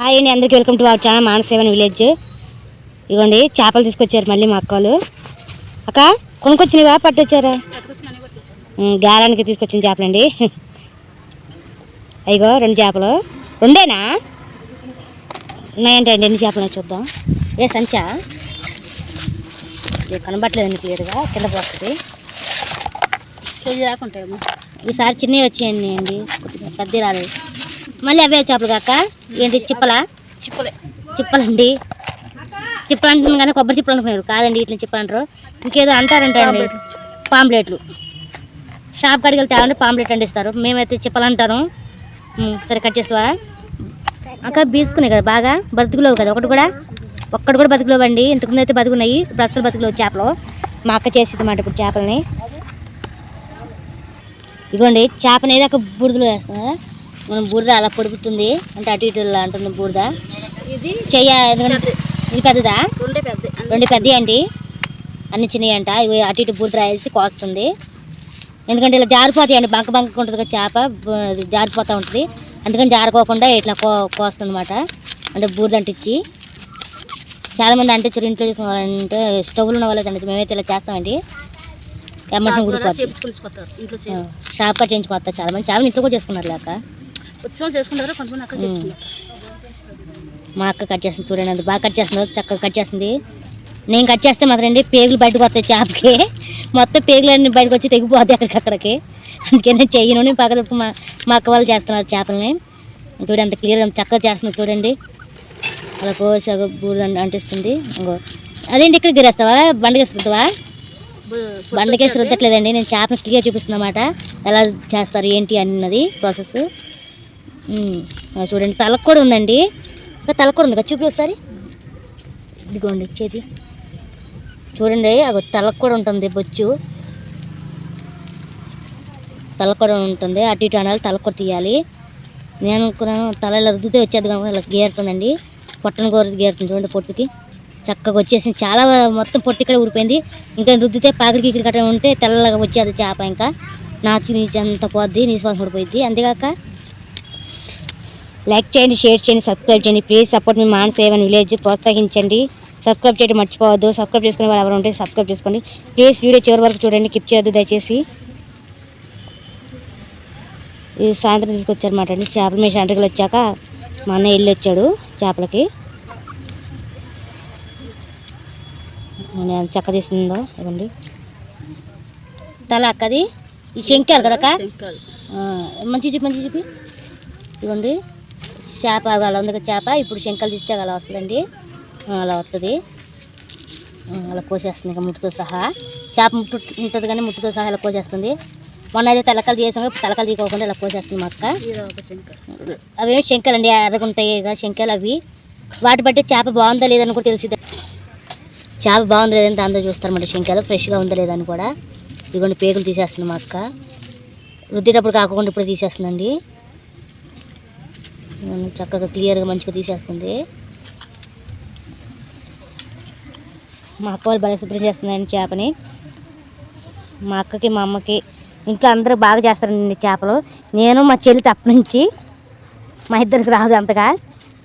Hi అండి, అందరికీ welcome to our channel Manasevan village. ఇదిగోండి చేపలు తీసుకొచ్చారు మళ్ళీ మా అక్కలు. అక్క కొనుక్కొచ్చినవా పట్టొచ్చారా? గాలానికి తీసుకొచ్చిన చేపలండి. అయ్యో 2 చేపలు. 2ఏనా ఉన్నాయంటే అండి. ఎన్ని చేపలు చూద్దాం. ఏ సంచా కనబట్టలేదండి క్లియర్గా, కింద పోస్తుంది. కేజీ రాకుంటాయేమో. ఈసారి చిన్నవి వచ్చాయండి అండి, పెద్ద రాలేదు. మళ్ళీ అవే చేపలు కాక ఏంటి చిప్పలండి. చిప్పలు అంటున్నాను కానీ కొబ్బరి చిప్పలు అనుకున్నారు కాదండి, ఇట్లా చిప్పలు అంటారు. ఇంకేదో అంటారంట అండి, పాంప్లెట్లు. షాప్ కాడికి వెళ్తే అంటే పాంప్లెట్ అండిస్తారు, మేమైతే చిప్పలు అంటారు. సరే కట్ చేస్తావా అక్క? బీసుకున్నాయి కదా బాగా, బతుకులేవు కదా ఒక్కటి కూడా బతుకులేవండి. ఇంతకుముందు అయితే బతుకున్నాయి, ఇప్పుడు అసలు బతుకులేవు చేపలు. మా అక్క చేసేది అన్నమాట ఇప్పుడు చేపలని. ఇదిగోండి చేపని ఏదో బురదలో వేస్తాం కదా, మనం బురద అలా పొడుపుతుంది అంటే అటు ఇటు అంటుంది బురద. ఇది ఇది పెద్దదా? 2 పెద్ద అండి, అన్ని చిన్నవి అంట. ఇవి అటు ఇటు బురద రాసి కోస్తుంది. ఎందుకంటే ఇలా జారిపోతాయి అండి, బంక ఉంటుంది కదా చేప, జారిపోతూ ఉంటుంది. అందుకని జారుకోకుండా ఇట్లా కోస్తుంది అనమాట. అంటే బూరద అంటించి చాలామంది అంటించారు ఇంట్లో చేసుకున్నారంటే, స్టవ్లు ఉన్న వాళ్ళకి అంటించి. మేమైతే ఇలా చేస్తామండి. ఎమ్మటం గుడిపోతుంది, షాప్ కట్ చేయించుకోవస్తారు చాలామంది. చాలా ఇంట్లో కూడా చేసుకున్నారు లేక చేసుకుంటారు కొంతమంది. అక్కడ మా అక్క కట్ చేస్తుంది చూడండి, అది బాగా కట్ చేస్తుంది, చక్కగా కట్ చేస్తుంది. నేను కట్ చేస్తే మాత్రం అండి పేగులు బయటకు వస్తాయి చేపకి. మొత్తం పేగులన్నీ బయటకు వచ్చి తెగిపోతాయి అక్కడికి. అందుకే నేను చెయ్యను, పక్క తప్పు మా అక్క వాళ్ళు చేస్తున్నారు చేపలని. చూడండి అంత క్లియర్గా చక్కగా చేస్తున్నారు చూడండి. అలా కోసి బూడిద అంటిస్తుంది. అదేంటి ఇక్కడ గిరేస్తావా? బండకేసి రుద్దావా? బండకేసి రుద్దట్లేదండి, నేను చేపని క్లియర్ చూపిస్తుంది అన్నమాట, ఎలా చేస్తారు ఏంటి అన్నది ప్రాసెస్. చూడండి తలకు కూడా ఉందండి, ఇంకా తలకు కూడా ఉంది కదా, చూపి ఒకసారి. ఇదిగోండి చేతి చూడండి, అది తలకు కూడా ఉంటుంది, బొచ్చు తలకు కూడా ఉంటుంది. అటు ఇటు అనాలి, తలకు కూడా తీయాలి. నేను అనుకున్నాను తల ఇలా రుద్దితే వచ్చేది కాబట్టి ఇలా గేరుతుందండి. పొట్టను కోరి గేరుతుంది చూడండి, పొట్టుకి చక్కగా వచ్చేసింది. చాలా మొత్తం పొట్టు ఇక్కడ ఊడిపోయింది. ఇంకా రుద్దితే పాకిడికి ఇక్కడ కట్ట ఉంటే తెల్లగా వచ్చేది చేప. ఇంకా నాచు నీచు అంత పోద్ది, నీశ్వాసం ఊడిపోయింది. అంతేగాక లైక్ చేయండి, షేర్ చేయండి, సబ్స్క్రైబ్ చేయండి. ప్లీజ్ సపోర్ట్ మీ మానసేవన్ విలేజ్. ప్రోత్సహించండి. సబ్స్క్రైబ్ చేయడం మర్చిపోవద్దు. సబ్స్క్రైబ్ చేసుకునే వాళ్ళు ఎవరు ఉంటే సబ్స్క్రైబ్ చేసుకోండి. ప్లీజ్ వీడియో చివరి వరకు చూడండి, కిప్ చేయొద్దు దయచేసి. ఇది సాయంత్రం తీసుకొచ్చారన్నమాట అండి చేపలు. మీ సెంటర్కి వచ్చాక మా అన్న వెళ్ళి వచ్చాడు చేపలకి. ఎంత చక్క తీస్తుందో ఇవ్వండి. తల అక్కది ఈ శంకాలు కదక్క, మంచి చూపి ఇవ్వండి. చేప అలా ఉంది కదా చేప, ఇప్పుడు శంకలు తీస్తే అలా వస్తుందండి, అలా వస్తుంది. అలా కోసేస్తుంది ఇంకా ముట్టుతో సహా. చేప ముట్టు ఉంటుంది కానీ ముట్టుతో సహా ఇలా కోసేస్తుంది. మొన్న అయితే తలకాలు తీసాము, తలకాలు తీసుకోకుండా ఇలా కోసేస్తుంది మా అక్క. అవేమి శంకలు అండి, ఎర్రగుంటాయి కదా శంకలు అవి. వాటి బట్టి చేప బాగుందా లేదని కూడా తెలిసింది. చేప బాగుందా లేదని దాంతో చూస్తారన్నమాట శంకలు, ఫ్రెష్గా ఉందా లేదని కూడా. ఇదిగోండి పేగులు తీసేస్తుంది మా అక్క. రుద్దేటప్పుడు కాకుండా ఇప్పుడు తీసేస్తుందండి. చక్కగా క్లియర్గా మంచిగా తీసేస్తుంది. మా అక్క వాళ్ళు బాగా శుభ్రం చేస్తుందండి చేపని. మా అక్కకి మా అమ్మకి ఇంట్లో అందరూ బాగా చేస్తారండి చేపలు. నేను మా చెల్లి తప్ప నుంచి మా ఇద్దరికి రాదు అంతగా.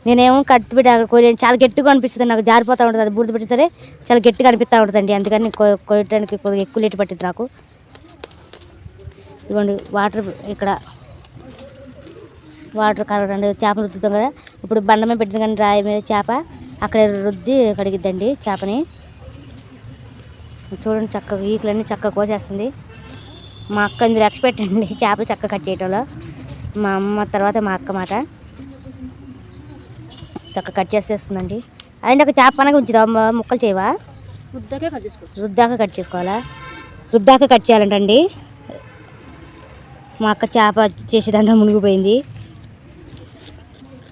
నేనేమో కట్టు పెట్టి అక్కడ కోయలేను, చాలా గట్టిగా అనిపిస్తుంది నాకు, జారిపోతూ ఉంటుంది. అది బురద పెట్టి సరే చాలా గట్టిగా అనిపిస్తూ ఉంటుందండి, అందుకని కోయటానికి కొద్దిగా ఎక్కువ లేట్ పట్టింది నాకు. ఇదిగోండి వాటర్, ఇక్కడ వాటర్ కలగండి, చేపలు రుద్దుతాం కదా. ఇప్పుడు బండ మీద పెట్టింది కానీ రాయి మీద చేప అక్కడ రుద్ది కడిగిద్దండి చేపని. చూడండి చక్కగా ఈకలన్నీ చక్కగా కోసేస్తుంది మా అక్క. ఇందులో ఎక్స్పర్ట్ అండి చేపలు చక్కగా కట్ చేయటంలో. మా అమ్మ తర్వాత మా అక్క మాట చక్కగా కట్ చేసేస్తుందండి. అదే ఒక చేప పనగా ఉంచుదా, ముక్కలు చేయవా? రుద్దాక కట్ చేసుకోవాలా? రుద్దాక కట్ చేయాలంటండి. మా అక్క చేప చేసేదాంట్లో మునిగిపోయింది,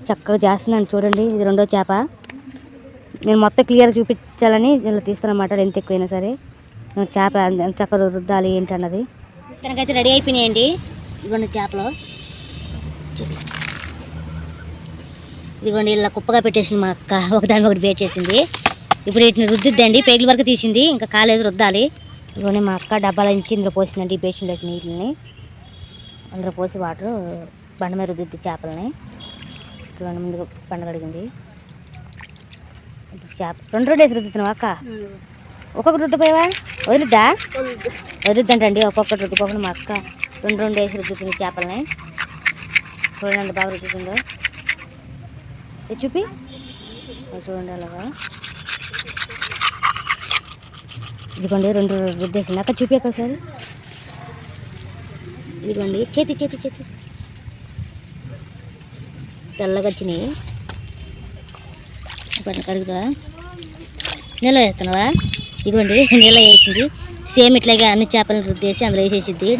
చక్కగా చేస్తుందండి. చూడండి ఇది 2వ చేప. నేను మొత్తం క్లియర్గా చూపించాలని ఇలా తీస్తానమాట, ఎంత ఎక్కువైనా సరే. చేప చక్కగా రుద్దాలి ఏంటి అన్నది. తనకైతే రెడీ అయిపోయినాయండి ఇదిగోండి చేపలు. ఇదిగోండి ఇలా కుప్పగా పెట్టేసింది మా అక్క, ఒకదాని ఒకటి వేట్ చేసింది. ఇప్పుడు వీటిని రుద్దిద్దండి, పేగుల వరకు తీసింది, ఇంకా కాలేదు రుద్దాలి. ఇదిగోండి మా అక్క డబ్బాల నుంచి ఇందులో పోసిందండి ఈ బేషన్లోకి నీళ్ళని. అందులో పోసి వాటర్ బండ మీద రుద్దిద్ది చేపలని. చూడండి ముందుగా పండుగ అడిగింది చేప 2 డేస్ రుద్దుతున్నావా అక్క? ఒక్కొక్కటి రుద్దిపోయావా? వదిలిద్దంటండి ఒక్కొక్కటి రుద్దుకోకుండా మా అక్క 2 డేస్ రుద్దుతుంది చేపలని. చూడండి ఎంత బాగా రుద్దుతుందో. ఇది చూపి చూడండి అలాగా. ఇదిగోండి 2 రుద్దేసింది అక్క. చూపి ఒకసారి. ఇదిగోండి చేతి తెల్లగా వచ్చినాయి. ఇప్పుడు కడుగుతా. నీళ్ళ వేస్తున్నావా? ఇదిగోండి నీళ్ళ వేసింది. సేమ్ ఇట్లాగే అన్ని చేపలను రుద్దేసి అందులో వేసేసిద్ది.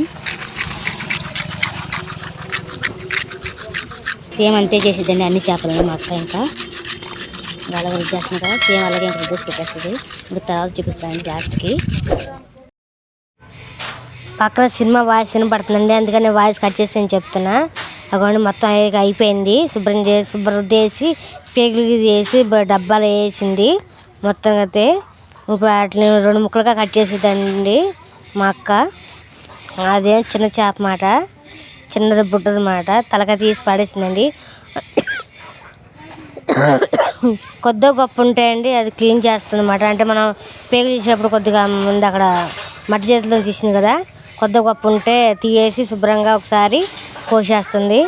సేమ్ అంతే చేసిద్దండి అన్ని చేపలని మా అక్క. ఇంకా అలాగే రుద్దేస్తున్నా కదా సేమ్ అలాగే ఇంకా రుద్దేసి పెట్టేస్తుంది. ఇంకా తర్వాత చూపిస్తానండి లాస్ట్కి. పక్కన సినిమా వాయిస్ వినపడుతుందండి, అందుకని వాయిస్ కట్ చేసి నేను చెప్తున్నా. అక్కడ మొత్తం అయిపోయింది. శుభ్రం రుద్దేసి పేగులు వేసి డబ్బాలు వేసింది మొత్తం. అయితే ఇప్పుడు వాటిని 2 ముక్కలుగా కట్ చేసిద్దండి మా అక్క. అదేం చిన్న చేప మాట, చిన్నది బుడ్డది మాట. తలకాయ తీసి పడేసిందండి. కొద్దిగా గొప్ప ఉంటాయండి అది క్లీన్ చేస్తుంది అన్నమాట. అంటే మనం పేగులు తీసేటప్పుడు కొద్దిగా ముందు అక్కడ మట్టి చేతిలో తీసింది కదా, కొద్దిగా గొప్ప ఉంటే తీసేసి శుభ్రంగా ఒకసారి కోసేస్తుంది.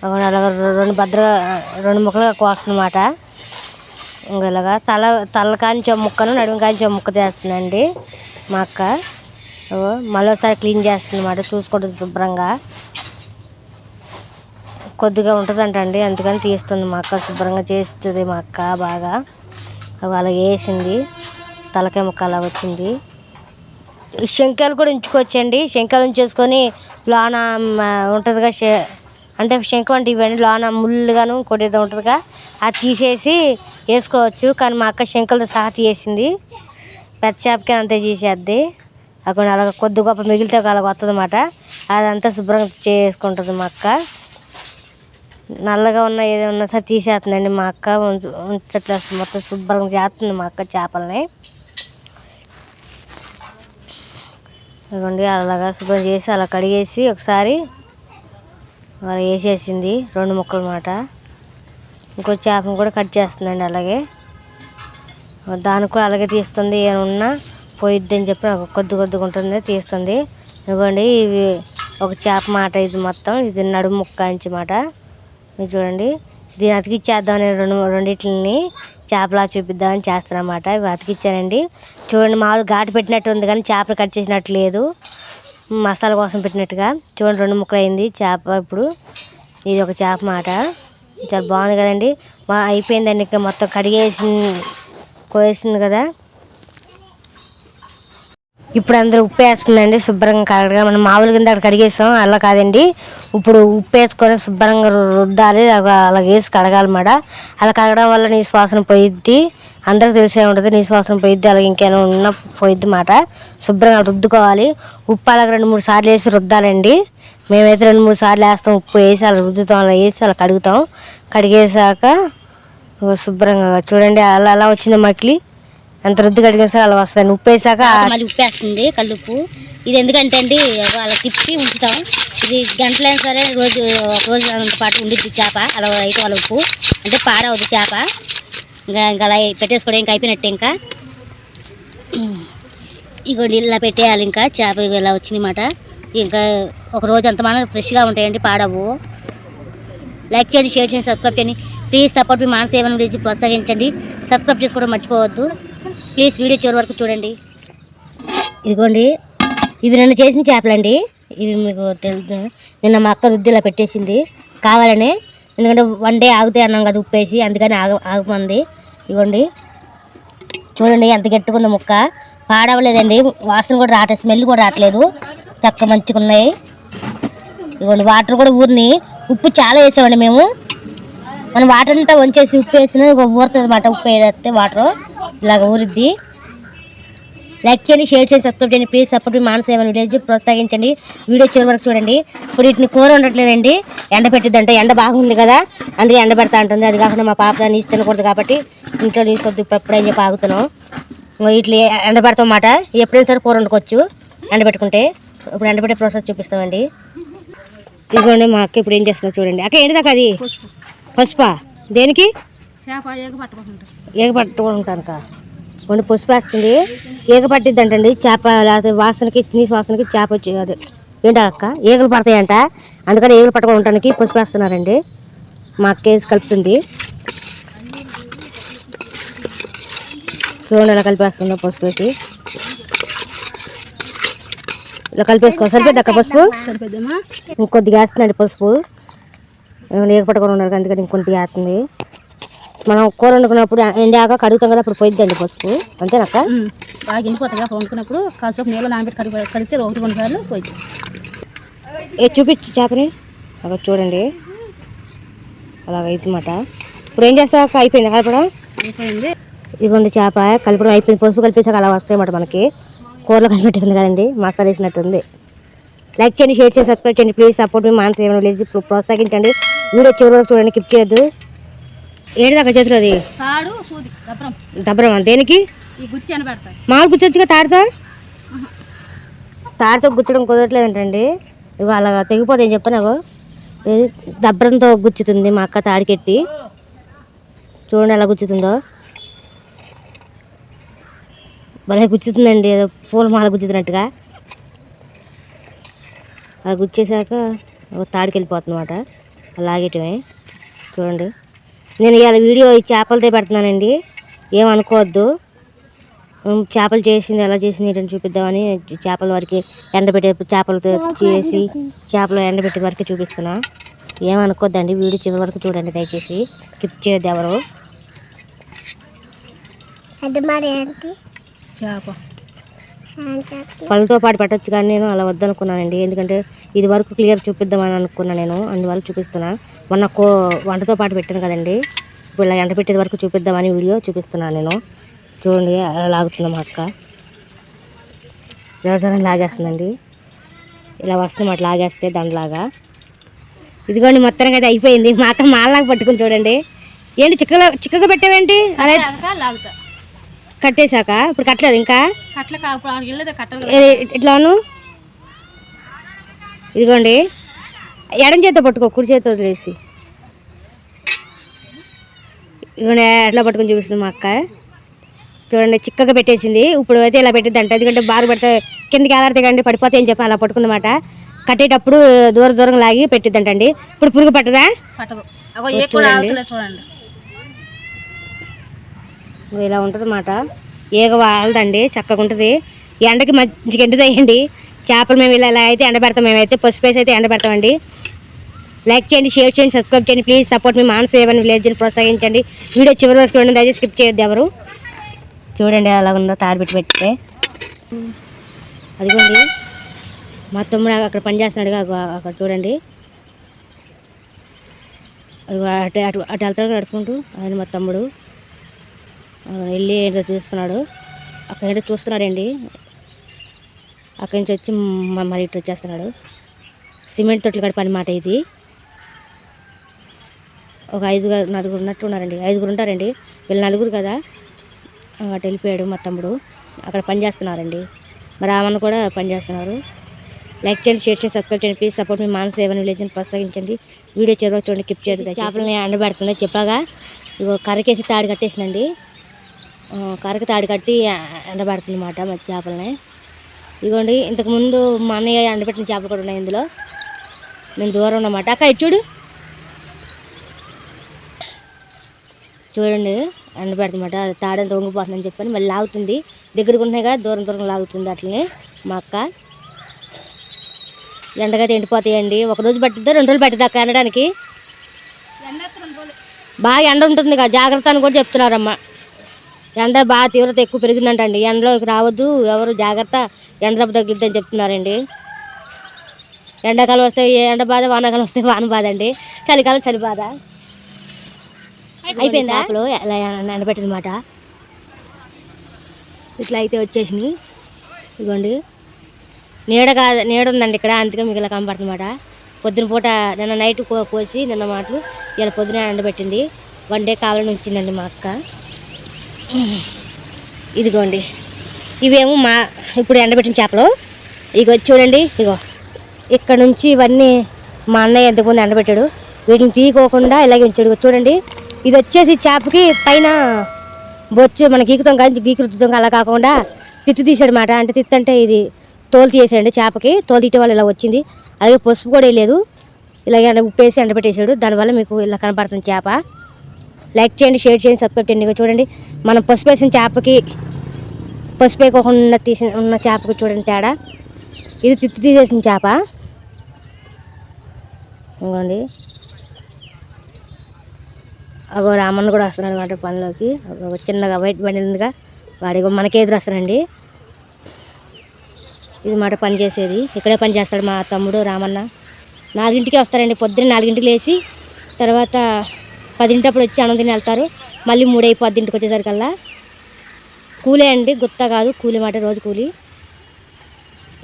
అలాగ 2 ముక్కలుగా కోస్తుందన్నమాట. ఇంకా ఇలాగా తలకాంచో ముక్కను నడుముకాంచో ముక్క చేస్తుందండి మా అక్క. మళ్ళీ ఒకసారి క్లీన్ చేస్తుంది అన్నమాట. చూసుకుంటుంది శుభ్రంగా. కొద్దిగా ఉంటుందంటండి అందుకని తీస్తుంది మా అక్క. శుభ్రంగా చేస్తుంది మా అక్క బాగా. అలా వేసింది. తలకాయ ముక్క అలా వచ్చింది. శంఖాలు కూడా ఉంచుకోవచ్చండి. శంఖాలు ఉంచేసుకొని లోన ఉంటుందిగా, అంటే శంఖం అంటే ఇవన్నీ లోన ముళ్ళుగాను ఇంకోటి ఏదో ఉంటుందిగా, అది తీసేసి వేసుకోవచ్చు. కానీ మా అక్క శంఖలతో సహా తీసేసింది. పెద్ద చేపకి అంతా తీసేద్ది. అక్కడ అలాగ కొద్ది గొప్ప మిగిలితే అలాగ వస్తుంది అన్నమాట. అదంతా శుభ్రంగా చేసుకుంటుంది మా అక్క. నల్లగా ఉన్న ఏదైనా సరే తీసేస్తుందండి మా అక్క. ఉంచట్లేదు, మొత్తం శుభ్రంగా చేస్తుంది మా అక్క చేపలని. ఇదిగోండి అలాగా శుభ్రం చేసి అలా కడిగేసి ఒకసారి అలా వేసేసింది 2 ముక్కలు మాట. ఇంకో చేపను కూడా కట్ చేస్తుందండి అలాగే. దానికి కూడా అలాగే తీస్తుంది. ఏమన్నా పోయిద్ది అని చెప్పి నాకు కొద్దిగా ఉంటుంది తీస్తుంది. ఇదిగోండి ఇవి ఒక చేప మాట. ఇది మొత్తం ఇది నడుము ముక్క అంచి మాట. ఇది చూడండి. దీన్ని అతికిచ్చేద్దామని రెండింటిని చేపలా చూపిద్దామని చేస్తానమాట. ఇవి అతికిచ్చానండి. చూడండి మామూలు ఘాటు పెట్టినట్టు ఉంది కానీ చేపలు కట్ చేసినట్టు లేదు, మసాలా కోసం పెట్టినట్టుగా. చూడండి 2 ముక్కలు అయింది చేప. ఇప్పుడు ఇది ఒక చేప మాట. చాలా బాగుంది కదండి. అయిపోయిందండి. ఇంకా మొత్తం కోసేసింది కదా. ఇప్పుడు అందరూ ఉప్పు వేస్తుందండి శుభ్రంగా కడగా. మనం మామూలు కింద అక్కడ కడిగేసాం, అలా కాదండి. ఇప్పుడు ఉప్పు వేసుకొని శుభ్రంగా రుద్దాలి. అలా వేసి కడగాలన్నమాట. అలా కడగడం వల్ల నీ శ్వాసన పోయిద్ది. అందరికి తెలిసే ఉంటుంది నీ శ్వాసన పోయిద్ది. అలాగే ఇంకేమైనా ఉన్న పోయిద్ది మాట. శుభ్రంగా రుద్దుకోవాలి. ఉప్పు అలాగ 2-3 సార్లు వేసి రుద్దాలండి. మేమైతే 2-3 సార్లు వేస్తాం. ఉప్పు వేసి అలా రుద్దుతాం, అలా వేసి అలా కడుగుతాం. కడిగేసాక శుభ్రంగా చూడండి అలా వచ్చింది మకిలి. ఎంత రుద్ది కడిగేసా అలా వస్తుంది. ఉప్పు వేసాక మళ్ళీ ఉప్పు వేస్తుంది కల్లుప్పు. ఇది ఎందుకంటే అండి అలా తిప్పి ఉంచుతాం. ఇది గంటలైనా సరే ఒక రోజు పాటు ఉండిద్ది చేప. అలా అయితే వాళ్ళ ఉప్పు అంటే పాడవద్దు చేప. ఇంకా అలా పెట్టేసుకోవడం ఇంకా అయిపోయినట్టే. ఇంకా ఇగోండి ఇలా పెట్టేయాలి. ఇంకా చేప ఇలా వచ్చినాయన్నమాట. ఇంకా ఒక రోజు అంత మనం ఫ్రెష్గా ఉంటాయండి, పాడవు. లైక్ చేయండి, షేర్ చేయండి, సబ్స్క్రైబ్ చేయండి. ప్లీజ్ సపోర్ట్ మీ మానస ఏమైనా గురించి ప్రోత్సహించండి. సబ్స్క్రైబ్ చేసుకోవడం మర్చిపోవద్దు ప్లీజ్. వీడియో చివరి వరకు చూడండి. ఇదిగోండి ఇవి నిన్న చేసిన చేపలండి. ఇవి మీకు తెలుసు, నిన్న మా అక్క రుద్దిలా పెట్టేసింది కావాలని. ఎందుకంటే 1 డే ఆగుతాయి అన్నాం కదా ఉప్పేసి, అందుకని ఆగుమంది. ఇదిగోండి చూడండి ఎంత గట్టిగా ముక్క. పాడవలేదండి, వాసన కూడా రావట్లేదు, స్మెల్ కూడా రావట్లేదు, చక్కగా మంచిగా ఉన్నాయి. ఇదిగోండి వాటర్ కూడా ఊరిని. ఉప్పు చాలా వేసామండి మేము. మనం వాటర్ అంతా వంచేసి ఉప్పు వేసిన ఊరుతుంది అన్నమాట. ఉప్పు వేస్తే వాటర్ ఇలాగ ఊరిద్ది. లైక్ చేయండి, షేర్ చేయండి, సబ్స్క్రైబ్ చేయండి. ప్లీజ్ సపోర్ట్ మానస ఏమైనా విలేజ్ ప్రోత్సహించండి. వీడియో చివరి వరకు చూడండి. ఇప్పుడు వీటిని కూర ఉండట్లేదండి, ఎండ పెట్టిద్దంటే. ఎండ బాగుంది కదా అందుకే ఎండ పెడతా ఉంటుంది. అది కాకుండా మా పాప నీసు తినకూడదు కాబట్టి ఇంట్లో నీసు వద్దు ఎప్పుడని చెప్పి ఆగుతున్నాం. వీటిని ఎండ పెడతాం అన్నమాట. ఎప్పుడైనా సరే కూర వండుకోవచ్చు ఎండ పెట్టుకుంటే. ఇప్పుడు ఎండ పెట్టే ప్రాసెస్ చూపిస్తామండి. ఇదిగోండి మా అక్క ఇప్పుడు ఏం చేస్తుందో చూడండి. అక్క ఏంటి దాకా అది పసుపా దేనికి? చేప ఏగ పట్టుకుంటాం. ఏగ పట్టుకుంటానుక కొన్ని పసుపు వేస్తుంది. ఏగ పట్టిద్ది అంటండి చేప, లేకపోతే వాసనకి నీసు వాసనకి చేప వచ్చి అదే ఏంటా అక్క ఈగలు పడతాయంట, అందుకని ఈగలు పట్టుకొని ఉండటానికి పసుపు వేస్తున్నారండి. మా అక్క వేసి కలుపుతుంది. చూడండి ఎలా కలిపేస్తుందో పసుపు వేసి. ఇలా కలిపేసుకో. సరిపోద్ది అక్క పసుపు? ఇంకొద్దిగా వేస్తుందండి పసుపు. ఏగ పట్టుకొని ఉన్నారు అందుకని ఇంకొద్దిగా వేస్తుంది. మనం కూర వండుకున్నప్పుడు ఎండాక కడుగుతాం కదా, అప్పుడు పోయిద్దండి పసుపు. అంతేనక్క? బాగా ఎండిపోతాయి వండుకున్నప్పుడు కాసేపు నీళ్ళు నానబెట్టి కడిగితే 1-2 సార్లు పోయింది. చూపించు చేపని. అక్కడ చూడండి అలాగైతుందన్నమాట. ఇప్పుడు ఏం చేస్తావు? అయిపోయింది కలపడం? అయిపోయింది. ఇదిగోండి చేప కలపడం అయిపోయింది. పసుపు కలిపేసాక అలా వస్తాయన్నమాట మనకి. కూరలో కలిపెట్టింది కదండి, మసాలా వేసినట్టుంది. లైక్ చేయండి, షేర్ చేయండి, సబ్స్క్రైబ్ చేయండి. ప్లీజ్ సపోర్ట్ మీ మానస ఏమైనా లేదు ప్రోత్సహించండి. వీడియో చివరి వరకు చూడండి, కిప్ చేయొద్దు. ఏంటి దాకా చేతులు అది దబ్బరం దేనికి? మామూలు గుచ్చొచ్చుగా తాడుతో. తాడుతో గుచ్చడం కుదరట్లేదంటండి. ఇగో అలా తెగిపోతాయని చెప్పి నాకు దబ్బరంతో గుచ్చుతుంది మా అక్క తాడికెట్టి. చూడండి ఎలా గుచ్చుతుందో, భలే గుచ్చుతుందండి. ఏదో పూల మాల గుచ్చుతున్నట్టుగా అలా గుచ్చేసాక తాడికెళ్ళిపోతుందన్నమాట. అలాగేటమే చూడండి. నేను ఇవాళ వీడియో ఈ చేపలతో పెడుతున్నానండి, ఏమనుకోవద్దు. చేపలు చేసింది ఎలా చేసింది ఏంటని చూపిద్దామని చేపల వరకు ఎండబెట్టే చేపలతో చేసి చేపలు ఎండబెట్టే వరకు చూపిస్తున్నా. ఏమనుకోద్దండి, వీడియో చివరి వరకు చూడండి దయచేసి, స్కిప్ చేయొద్దు ఎవరు. చేప పళ్ళతో పాటు పెట్టచ్చు కానీ నేను అలా వద్దనుకున్నానండి. ఎందుకంటే ఇది వరకు క్లియర్ చూపిద్దామని అనుకున్నాను నేను, అందువల్ల చూపిస్తున్నా. మొన్న వంటతో పాటు పెట్టాను కదండి, ఇప్పుడు ఇలా ఎండ పెట్టేది వరకు చూపిద్దామని వీడియో చూపిస్తున్నాను నేను. చూడండి అలా లాగుతుందా మా అక్క, జరజరని లాగేస్తుందండి. ఇలా వస్తుంది మాట లాగేస్తే దండలాగా. ఇదిగోండి మొత్తానికి అయితే అయిపోయింది. మా అక్క మాల్లాగా పట్టుకుని చూడండి. ఏంటి చిక్కగా పెట్టావేంటి? అలా కట్టేశాక ఇప్పుడు కట్టలేదు ఇంకా ఇట్లాను. ఇదిగోండి ఎడం చేత్తో పట్టుకో, కుడి చేత్తో వదిలేసి. ఇదిగోండి ఎట్లా పట్టుకొని చూపిస్తుంది మా అక్క. చూడండి చిక్కగా పెట్టేసింది. ఇప్పుడు అయితే ఇలా పెట్టిద్ది అంట, ఎందుకంటే బారు పెడితే కిందకి ఎలాడితే కండి పడిపోతాయి అని చెప్పి అలా పట్టుకుందన్నమాట. కట్టేటప్పుడు దూరం లాగి పెట్టిద్దంటండి. ఇప్పుడు పురుగు పట్టదా? చూడండి ఇలా ఉంటుంది అన్నమాట. ఏగ వాళ్ళదండి, చక్కగా ఉంటుంది. ఎండకి మంచిగా ఎండుతాయండి చేపలు. మేము ఇలా అయితే ఎండబెడతాం, మేమైతే పసుపు వేసి అయితే ఎండబెడతామండి. లైక్ చేయండి, షేర్ చేయండి, సబ్స్క్రైబ్ చేయండి. ప్లీజ్ సపోర్ట్ మీ మానస ఏమైనా విలేజ్ని ప్రోత్సహించండి. వీడియో చివరి వరకు చూడండి, దయచేసి స్కిప్ చేయొద్దు ఎవరు. చూడండి అలా ఉందో తాడు పెడితే. అదిగోండి మా తమ్ముడు అక్కడ పని చేస్తున్నాడుగా, అక్కడ చూడండి. అటు అటు అటు వెళ్తాడు నడుచుకుంటూ ఆయన మా తమ్ముడు. వెళ్ళి ఏంటో చూస్తున్నాడు, అక్కడ ఏంటో చూస్తున్నాడండి. అక్కడి నుంచి వచ్చి మరి ఇటు వచ్చేస్తున్నాడు. సిమెంట్ తొట్లు కడ పని మాట ఇది. ఒక 5-4 ఉన్నట్టున్నారండి, 5 ఉంటారండి. వీళ్ళు 4 కదా. అటు వెళ్ళిపోయాడు మా తమ్ముడు, అక్కడ పని చేస్తున్నారండి. మరి ఆమెను కూడా పని చేస్తున్నారు. లైక్ చేయండి, షేర్ చేయండి, సబ్స్క్రైబ్ చేయండి. ప్లీజ్ సపోర్ట్ మీ మానస ఏమైనా విలేజ్ని ప్రోత్సహించండి. వీడియో చివరి చూడండి, కిప్ చేయదు. చేపలని ఎండబెడుతుంది చెప్పాగా. ఇగో కర్రకేసి తాడు కట్టేసినండి, కర్రకి తాడు కట్టి ఎండబెడుతుంది అన్నమాట మా చేపలని. ఇదిగోండి ఇంతకుముందు మా అన్నయ్య ఎండబెట్టిన చేపలు కూడా ఉన్నాయి ఇందులో. నేను దూరం ఉన్నమాట. అక్క ఇటు చూడండి ఎండబెడుతుందన్నమాట. తాడంతా వంగిపోతుందని చెప్పని మళ్ళీ లాగుతుంది. దగ్గరకు ఉన్నాయి కదా, దూరం లాగుతుంది అట్లనే మా అక్క. ఎండగైతే ఎండిపోతాయండి. 1 రోజు పట్టిద్దా 2 రోజులు పట్టిద్దా అక్క ఎండడానికి? బాగా ఎండ ఉంటుంది కదా, జాగ్రత్త అని కూడా చెప్తున్నారమ్మ. ఎండ బాగా తీవ్రత ఎక్కువ పెరిగిందంటండి. ఎండలోకి రావద్దు ఎవరు, జాగ్రత్త, ఎండ దెబ్బ తగిలిద్దని చెప్తున్నారండి. ఎండాకాలం వస్తే ఎండ బాధ, వానాకాలం వస్తే వాన బాధ అండి, చలికాలం చలి బాధ. అయిపోయింది చేపలు ఇలా ఎండబెట్టినమాట. ఇట్లా అయితే వచ్చేసినాయి. ఇదిగోండి నీడ ఉందండి ఇక్కడ, అందుకే మీకు ఇలా కనబడుతుందన్నమాట. పొద్దున పూట నిన్న నైట్ కోసి నిన్న మాటలు ఇలా పొద్దున ఎండబెట్టింది. 1 డే కావాలని వచ్చిందండి మా అక్క. ఇదిగోండి ఇవేమో ఇప్పుడు ఎండబెట్టిన చేపలు. ఇగో చూడండి, ఇగో ఇక్కడ నుంచి ఇవన్నీ మా అన్నయ్య ఎంతకుముందు ఎండబెట్టాడు. వీటిని తీయకోకుండా ఇలాగే ఉంచాడు. చూడండి, ఇది వచ్చేసి చేపకి పైన బొచ్చు మన గీకుతాం కానీ గీకుతాం అలా కాకుండా తిత్తు తీసాడు అనమాట. అంటే తిత్తు అంటే ఇది తోలు తీసేసాడు చేపకి. తోలు తీయటం వల్ల ఇలా వచ్చింది. అలాగే పసుపు కూడా వేయలేదు, ఇలాగే ఉప్పు వేసి ఎండబెట్టేసాడు. దానివల్ల మీకు ఇలా కనపడుతుంది చేప. లైక్ చేయండి, షేర్ చేయండి, సబ్స్క్రైబ్ చేయండి. చూడండి, మనం పసుపు వేసిన చేపకి పసుపు వేయకోకుండా ఉన్న చేపకి చూడండి తేడా. ఇది తిత్తు తీసేసిన చేప. ఇంకోండి, అగో రామన్న కూడా వస్తున్నాడు అనమాట పనిలోకి. చిన్నగా వైట్ బండి ఉందిగా, వాడిగో మనకే ఎదురు వస్తానండి. ఇది మాట పని చేసేది, ఇక్కడే పని చేస్తాడు మా తమ్ముడు రామన్న. 4ంటికే వస్తారండి, పొద్దున్న 4ంటికి లేచి తర్వాత 10 అప్పుడు వచ్చి అన్నం తిని వెళ్తారు. మళ్ళీ 3 అయిపోద్ది ఇంటికి వచ్చేసరికల్లా. కూలే అండి, గుత్త కాదు, కూలీ మాట, రోజు కూలీ.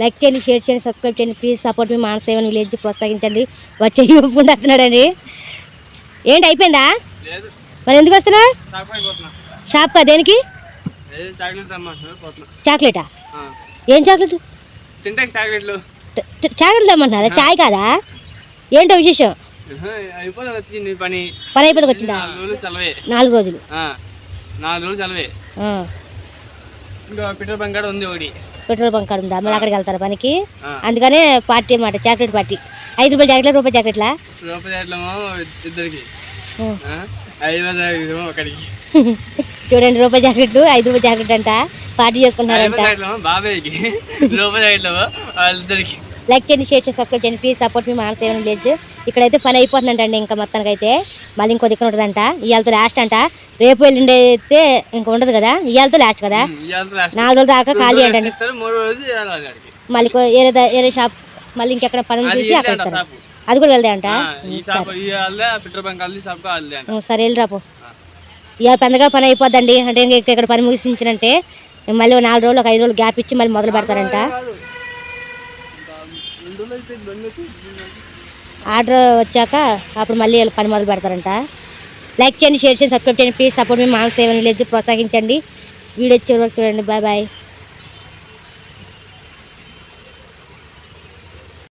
లైక్ చేయండి, షేర్ చేయండి, సబ్స్క్రైబ్ చేయండి. ప్లీజ్ సపోర్ట్ మీ మానస సేవన్ విలేజ్. ప్రోత్సహించండి. వచ్చే ఒప్పుకుంటూ వస్తున్నాడండి. ఏంటి అయిపోయిందా? మరి ఎందుకు వస్తున్నా? షాప్కా? దేనికి? చాక్లెటా? ఏం చాక్లెట్? చాక్లెట్ తెమ్మంటున్నారా? చాయ్ కాదా? ఏంటో విశేషం? పని అయిపోతుంది వచ్చిందా? 4 రోజులు. 4 రోజులు సెలవే. పెట్రోల్ బంక్ కాడ ఉంది ఒకటి. పెట్రోల్ బంక్ కాడ ఉందా? మరి అక్కడికి వెళ్తారా పనికి? అందుకనే పార్టీ అన్నమాట, చాక్లెట్ పార్టీ. 5 రూపాయల చాక్లెట్, రూపాయి చాక్లెట్లా? ఇద్దరికి 5 ఒకటికి. చూడండి, రూపాయి జాకెట్లు, 5 రూపాయల జాకెట్ అంట. పార్టీ చేసుకుంటారంట. బాబాయ్కి రూపాయి వాళ్ళిద్దరికి. లైక్ చేయండి, షేర్ చేయండి, సబ్స్క్రైబ్ చేయండి. ప్లీజ్ సపోర్ట్ మీ మానస సేవన్ విలేజ్. ఇక్కడైతే పని అయిపోతుందంటండి. ఇంకా మొత్తానికి అయితే మళ్ళీ ఇంకో దిక్కున ఉంటుందంట. ఇవాళతో లాస్ట్ అంట. రేపు వెళ్ళిండే అయితే ఇంకా ఉండదు కదా, ఇవాళతో లాస్ట్ కదా. 4 రోజులు దాకా ఖాళీ అంటండి. మళ్ళీ వేరే షాప్ మళ్ళీ ఇంకెక్కడ పని చూసి అక్కడ ఇస్తారు. అది కూడా వెళ్దా అంట. సరే వెళ్ళిరాపో. ఇవాళ పెద్దగా పని అయిపోద్దండి. అంటే ఇక్కడ పని ముగిసించినంటే మళ్ళీ 4 రోజులు, 5 రోజులు గ్యాప్ ఇచ్చి మళ్ళీ మొదలు పెడతారంట. ఆర్డర్ వచ్చాక అప్పుడు మళ్ళీ పని మొదలు పెడతారంట. లైక్ చేయండి, షేర్ చేయండి, సబ్స్క్రైబ్ చేయండి. ప్లీజ్ సపోర్ట్ మీ మానస సేవన్ విలేజ్. ప్రోత్సహించండి. వీడియో చివరికి చూడండి. Bye bye.